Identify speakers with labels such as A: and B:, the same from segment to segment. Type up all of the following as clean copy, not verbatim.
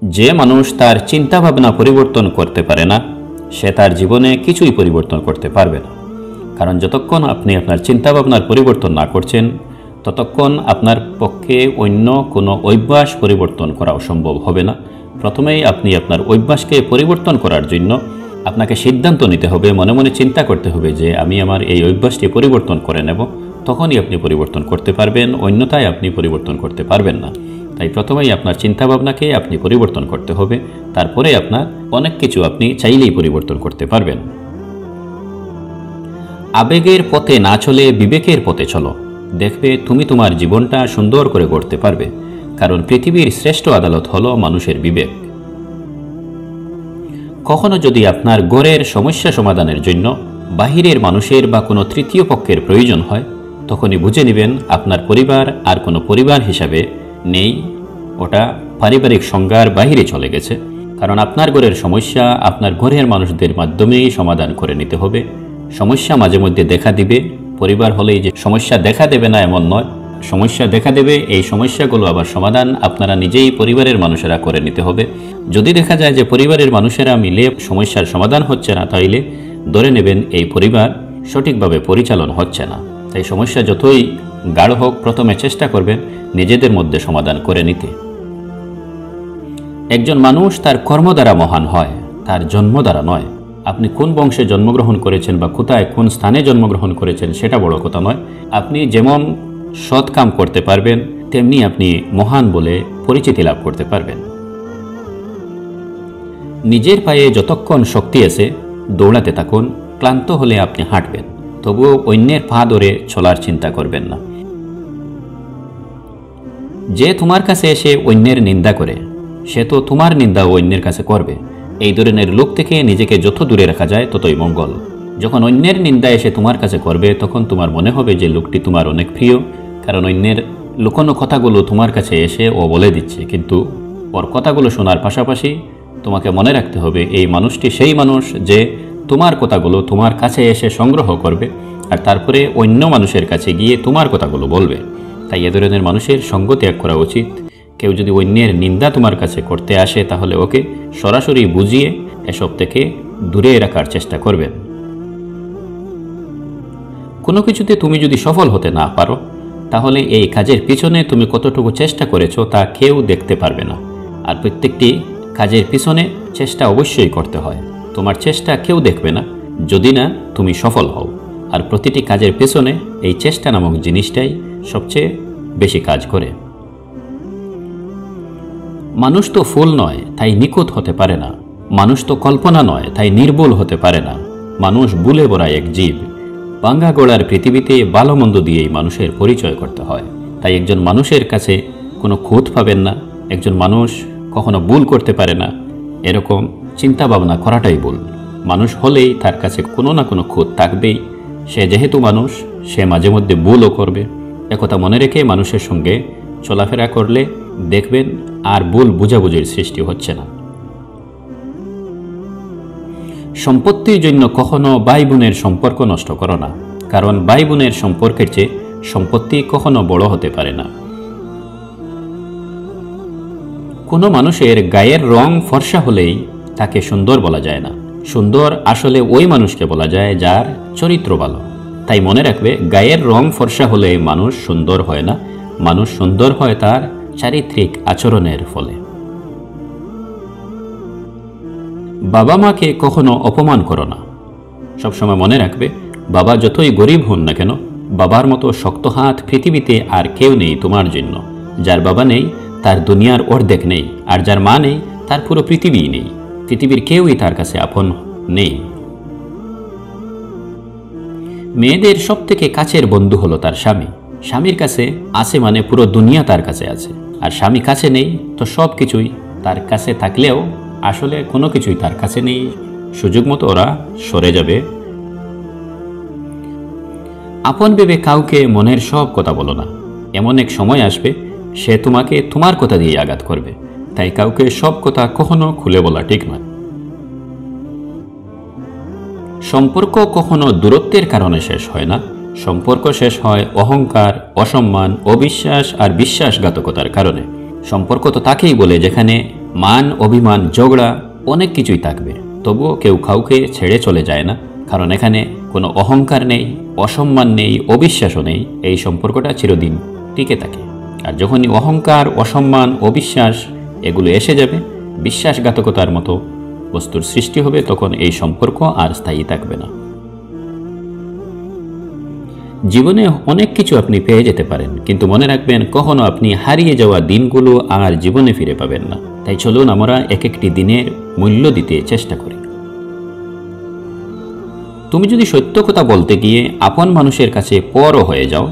A: যে মানুষ তার চিন্তা ভাবনা পরিবর্তন করতে পারে না, সে তার জীবনে কিছুই পরিবর্তন করতে পারবে না। কারণ যতক্ষণ আপনি আপনার চিন্তা ভাবনার পরিবর্তন না করছেন, ততক্ষণ আপনার পক্ষে অন্য কোনো অভ্যাস পরিবর্তন করা সম্ভব হবে না। প্রথমেই আপনি আপনার অভ্যাসকে পরিবর্তন করার জন্য আপনাকে সিদ্ধান্ত নিতে হবে, মনে মনে চিন্তা করতে হবে যে আমি আমার এই অভ্যাসটি পরিবর্তন করে নেব। তখনই আপনি পরিবর্তন করতে পারবেন, অন্যথায় আপনি পরিবর্তন করতে পারবেন না। তাই প্রথমেই আপনার চিন্তাভাবনাকে আপনি পরিবর্তন করতে হবে, তারপরে আপনার অনেক কিছু আপনি চাইলেই পরিবর্তন করতে পারবেন। আবেগের পথে না চলে বিবেকের পথে চলো, দেখবে তুমি তোমার জীবনটা সুন্দর করে গড়তে পারবে। কারণ পৃথিবীর শ্রেষ্ঠ আদালত হলো মানুষের বিবেক। কখনো যদি আপনার গড়ের সমস্যা সমাধানের জন্য বাহিরের মানুষের বা কোনো তৃতীয় পক্ষের প্রয়োজন হয়, তখনই বুঝে নেবেন আপনার পরিবার আর কোনো পরিবার হিসাবে নেই, ওটা পারিবারিক সংজ্ঞার বাহিরে চলে গেছে। কারণ আপনার ঘরের সমস্যা আপনার ঘরের মানুষদের মাধ্যমেই সমাধান করে নিতে হবে। সমস্যা মাঝে মধ্যে দেখা দিবে, পরিবার হলেই যে সমস্যা দেখা দেবে না এমন নয়, সমস্যা দেখা দেবে। এই সমস্যাগুলো আবার সমাধান আপনারা নিজেই পরিবারের মানুষেরা করে নিতে হবে। যদি দেখা যায় যে পরিবারের মানুষেরা মিলে সমস্যার সমাধান হচ্ছে না, তাইলে ধরে নেবেন এই পরিবার সঠিকভাবে পরিচালন হচ্ছে না। তাই সমস্যা যতই গাঢ় হোক, প্রথমে চেষ্টা করবেন নিজেদের মধ্যে সমাধান করে নিতে। একজন মানুষ তার কর্ম দ্বারা মহান হয়, তার জন্ম দ্বারা নয়। আপনি কোন বংশে জন্মগ্রহণ করেছেন বা কোথায় কোন স্থানে জন্মগ্রহণ করেছেন সেটা বড় কথা নয়। আপনি যেমন সৎ কাম করতে পারবেন, তেমনি আপনি মহান বলে পরিচিতি লাভ করতে পারবেন। নিজের পায়ে যতক্ষণ শক্তি আছে দৌড়াতে থাকুন, ক্লান্ত হলে আপনি হাঁটবেন, তবুও অন্যের পা ধরে চলার চিন্তা করবেন না। যে তোমার কাছে এসে অন্যের নিন্দা করে, সে তো তোমার নিন্দা অন্যের কাছে করবে। এই ধরনের লোক থেকে নিজেকে যত দূরে রাখা যায় ততই মঙ্গল। যখন অন্যের নিন্দা এসে তোমার কাছে করবে, তখন তোমার মনে হবে যে লোকটি তোমার অনেক প্রিয়, কারণ অন্যের লুকোনো কথাগুলো তোমার কাছে এসে ও বলে দিচ্ছে। কিন্তু ওর কথাগুলো শোনার পাশাপাশি তোমাকে মনে রাখতে হবে এই মানুষটি সেই মানুষ যে তোমার কথাগুলো তোমার কাছে এসে সংগ্রহ করবে আর তারপরে অন্য মানুষের কাছে গিয়ে তোমার কথাগুলো বলবে। তাই এ ধরনের মানুষের সঙ্গ ত্যাগ করা উচিত। কেউ যদি অন্যের নিন্দা তোমার কাছে করতে আসে, তাহলে ওকে সরাসরি বুঝিয়ে এসব থেকে দূরে রাখার চেষ্টা করবেন। কোনো কিছুতে তুমি যদি সফল হতে না পারো, তাহলে এই কাজের পিছনে তুমি কতটুকু চেষ্টা করেছো তা কেউ দেখতে পারবে না। আর প্রত্যেকটি কাজের পিছনে চেষ্টা অবশ্যই করতে হয়। তোমার চেষ্টা কেউ দেখবে না যদি না তুমি সফল হও। আর প্রতিটি কাজের পেছনে এই চেষ্টা নামক জিনিসটাই সবচেয়ে বেশি কাজ করে। মানুষ তো ফুল নয় তাই নিখুঁত হতে পারে না, মানুষ তো কল্পনা নয় তাই নির্ভুল হতে পারে না। মানুষ ভুলে ভরা এক জীব। ভাঙা গোড়ার পৃথিবীতে ভালো মন্দ দিয়েই মানুষের পরিচয় করতে হয়। তাই একজন মানুষের কাছে কোনো খুঁত পাবেন না। একজন মানুষ কখনো ভুল করতে পারে না, এরকম চিন্তা ভাবনা করাটাই ভুল। মানুষ হলেই তার কাছে কোনো না কোনো খুঁত থাকবেই। সে যেহেতু মানুষ, সে মাঝে মধ্যে ভুলও করবে। একথা মনে রেখে মানুষের সঙ্গে চলাফেরা করলে দেখবেন আর ভুল বুঝাবুঝির সৃষ্টি হচ্ছে না। সম্পত্তির জন্য কখনো ভাই বোনের সম্পর্ক নষ্ট করো না, কারণ ভাই বোনের সম্পর্কের চেয়ে সম্পত্তি কখনো বড় হতে পারে না। কোনো মানুষের গায়ের রং ফর্সা হলেই তাকে সুন্দর বলা যায় না। সুন্দর আসলে ওই মানুষকে বলা যায় যার চরিত্র ভালো। তাই মনে রাখবে, গায়ের রং ফর্সা হলে মানুষ সুন্দর হয় না, মানুষ সুন্দর হয় তার চারিত্রিক আচরণের ফলে। বাবা মাকে কখনো অপমান করো না। সবসময় মনে রাখবে, বাবা যতই গরিব হন না কেন, বাবার মতো শক্ত হাত পৃথিবীতে আর কেউ নেই তোমার জন্য। যার বাবা নেই তার দুনিয়ার অর্ধেক নেই, আর যার মা নেই তার পুরো পৃথিবীই নেই। পৃথিবীর কেউই তার কাছে আপন নেই। মেয়েদের সব থেকে কাছের বন্ধু হলো তার স্বামী। স্বামীর কাছে আছে মানে পুরো দুনিয়া তার কাছে আছে। আর স্বামী কাছে নেই তো সব কিছুই তার কাছে থাকলেও আসলে কোনো কিছুই তার কাছে নেই। সুযোগ মতো ওরা সরে যাবে। আপন ভেবে কাউকে মনের সব কথা বলো না। এমন এক সময় আসবে সে তোমাকে তোমার কথা দিয়ে আঘাত করবে। তাই কাউকে সব কথা কখনো খুলে বলা ঠিক নয়। সম্পর্ক কখনো দূরত্বের কারণে শেষ হয় না। সম্পর্ক শেষ হয় অহংকার, অসম্মান, অবিশ্বাস আর বিশ্বাসঘাতকতার কারণে। সম্পর্ক তো তাকেই বলে যেখানে মান অভিমান ঝগড়া অনেক কিছুই থাকবে, তবুও কেউ কাউকে ছেড়ে চলে যায় না, কারণ এখানে কোনো অহংকার নেই, অসম্মান নেই, অবিশ্বাসও নেই। এই সম্পর্কটা চিরদিন টিকে থাকে। আর যখনই অহংকার, অসম্মান, অবিশ্বাস এগুলো এসে যাবে, বিশ্বাসঘাতকতার মতো বস্তুর সৃষ্টি হবে, তখন এই সম্পর্ক আর স্থায়ী থাকবে না। জীবনে অনেক কিছু আপনি পেয়ে যেতে পারেন, কিন্তু মনে রাখবেন কখনো আপনি হারিয়ে যাওয়া দিনগুলো আর জীবনে ফিরে পাবেন না। তাই চলুন আমরা এক একটি দিনের মূল্য দিতে চেষ্টা করি। তুমি যদি সত্য কথা বলতে গিয়ে আপন মানুষের কাছে পরও হয়ে যাও,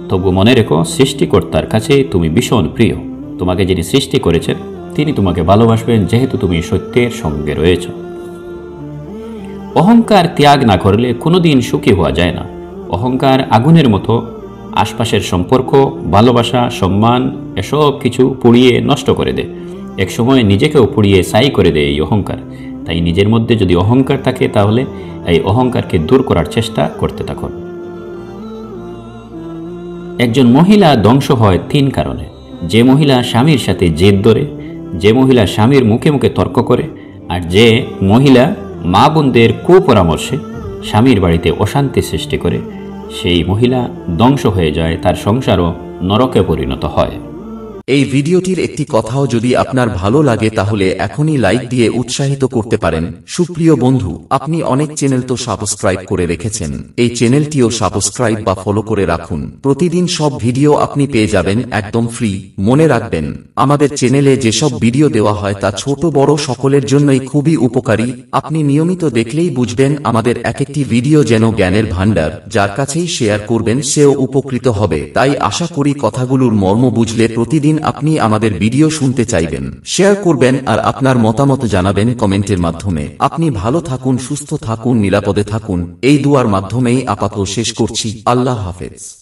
A: তবু মনে রেখো সৃষ্টিকর্তার কাছে তুমি ভীষণ প্রিয়। তোমাকে যিনি সৃষ্টি করেছেন তিনি তোমাকে ভালোবাসবেন, যেহেতু তুমি সত্যের সঙ্গে রয়েছ। অহংকার ত্যাগ না করলে কোনোদিন সুখী হওয়া যায় না। অহংকার আগুনের মতো, আশপাশের সম্পর্ক, ভালোবাসা, সম্মান এসব কিছু পুড়িয়ে নষ্ট করে দেয়। এক সময় নিজেকেও পুড়িয়ে ছাই করে দেয় এই অহংকার। তাই নিজের মধ্যে যদি অহংকার থাকে, তাহলে এই অহংকারকে দূর করার চেষ্টা করতে থাকুন। একজন মহিলা ধ্বংস হয় 3 কারণে। যে মহিলা স্বামীর সাথে জেদ ধরে, যে মহিলা স্বামীর মুখে মুখে তর্ক করে, আর যে মহিলা মা বোনদের কুপরামর্শে স্বামীর বাড়িতে অশান্তি সৃষ্টি করে, সেই মহিলা ধ্বংস হয়ে যায়, তার সংসারও নরকে পরিণত হয়।
B: এই ভিডিওটির একটি কথাও যদি আপনার ভালো লাগে তাহলে এখনই লাইক দিয়ে উৎসাহিত করতে পারেন। সুপ্রিয় বন্ধু, আপনি অনেক চ্যানেল তো সাবস্ক্রাইব করে রেখেছেন, এই চ্যানেলটিও সাবস্ক্রাইব বা ফলো করে রাখুন। প্রতিদিন সব ভিডিও আপনি পেয়ে যাবেন একদম ফ্রি। মনে রাখবেন, আমাদের চ্যানেলে যেসব ভিডিও দেওয়া হয় তা ছোট বড় সকলের জন্যই খুবই উপকারী। আপনি নিয়মিত দেখলেই বুঝবেন আমাদের এক একটি ভিডিও যেন জ্ঞানের ভান্ডার। যার কাছেই শেয়ার করবেন সেও উপকৃত হবে। তাই আশা করি কথাগুলোর মর্ম বুঝলে প্রতিদিন আপনি আমাদের ভিডিও শুনতে চাইবেন, শেয়ার করবেন আর আপনার মতামত জানাবেন কমেন্টের মাধ্যমে। আপনি ভালো থাকুন, সুস্থ থাকুন, নিরাপদে থাকুন, এই দুয়ার মাধ্যমেই আপাতত শেষ করছি। আল্লাহ হাফেজ।